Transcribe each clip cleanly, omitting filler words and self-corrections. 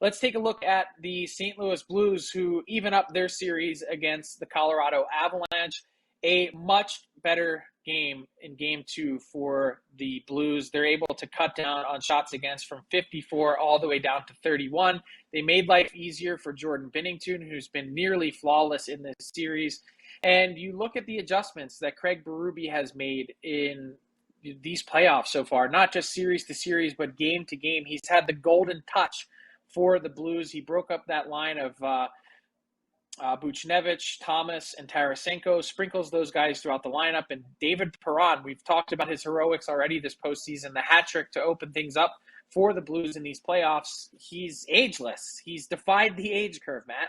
Let's take a look at the St. Louis Blues, who even up their series against the Colorado Avalanche. A much better game in game two for the Blues. They're able to cut down on shots against from 54 all the way down to 31. They made life easier for Jordan Binnington, who's been nearly flawless in this series. And you look at the adjustments that Craig Berube has made in these playoffs so far, not just series to series, but game to game. He's had the golden touch for the Blues. He broke up that line of Buchnevich, Thomas, and Tarasenko, sprinkles those guys throughout the lineup. And David Perron, we've talked about his heroics already this postseason, the hat trick to open things up for the Blues in these playoffs. He's ageless. He's defied the age curve, Matt.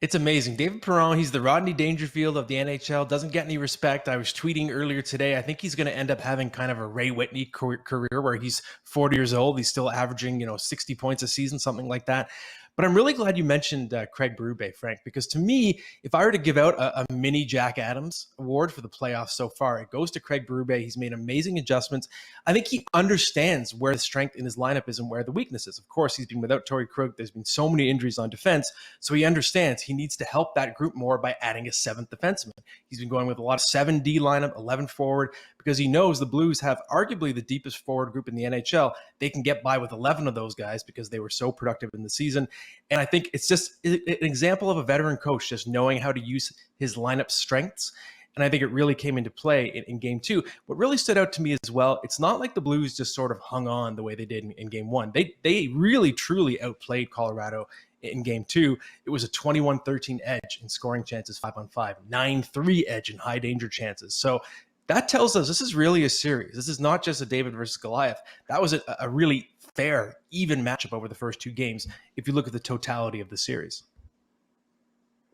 It's amazing. David Perron, he's the Rodney Dangerfield of the NHL, doesn't get any respect. I was tweeting earlier today, I think he's going to end up having kind of a Ray Whitney career where he's 40 years old. He's still averaging, 60 points a season, something like that. But I'm really glad you mentioned Craig Berube, Frank, because to me, if I were to give out a mini Jack Adams award for the playoffs so far, it goes to Craig Berube. He's made amazing adjustments. I think he understands where the strength in his lineup is and where the weakness is. Of course, he's been without Torrey Krug. There's been so many injuries on defense, so he understands he needs to help that group more by adding a seventh defenseman. He's been going with a lot of 7D lineup, 11 forward, because he knows the Blues have arguably the deepest forward group in the NHL. They can get by with 11 of those guys because they were so productive in the season. And I think it's just an example of a veteran coach just knowing how to use his lineup strengths. And I think it really came into play in game two. What really stood out to me as well, it's not like the Blues just sort of hung on the way they did in game one. They really, truly outplayed Colorado in game two. It was a 21-13 edge in scoring chances 5-on-5, 9-3 edge in high danger chances. So that tells us this is really a series. This is not just a David versus Goliath. That was a really fair, even matchup over the first two games, if you look at the totality of the series.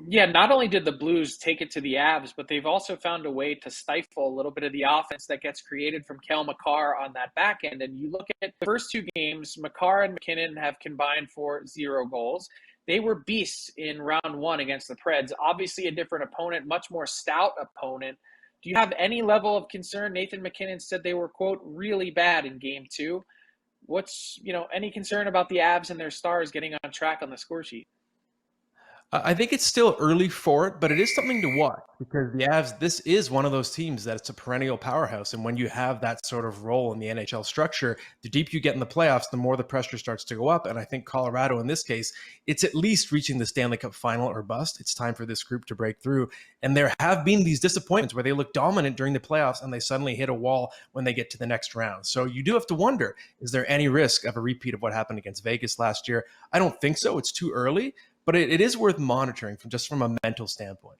Yeah, not only did the Blues take it to the Avs, but they've also found a way to stifle a little bit of the offense that gets created from Cale Makar on that back end. And you look at the first two games, Makar and McKinnon have combined for 0 goals. They were beasts in round one against the Preds. Obviously a different opponent, much more stout opponent. Do you have any level of concern? Nathan McKinnon said they were, quote, really bad in game two. What's, any concern about the Avs and their stars getting on track on the score sheet? I think it's still early for it, but it is something to watch because the Avs, this is one of those teams that it's a perennial powerhouse. And when you have that sort of role in the NHL structure, the deeper you get in the playoffs, the more the pressure starts to go up. And I think Colorado, in this case, it's at least reaching the Stanley Cup final or bust. It's time for this group to break through. And there have been these disappointments where they look dominant during the playoffs and they suddenly hit a wall when they get to the next round. So you do have to wonder, is there any risk of a repeat of what happened against Vegas last year? I don't think so. It's too early. But it is worth monitoring from a mental standpoint.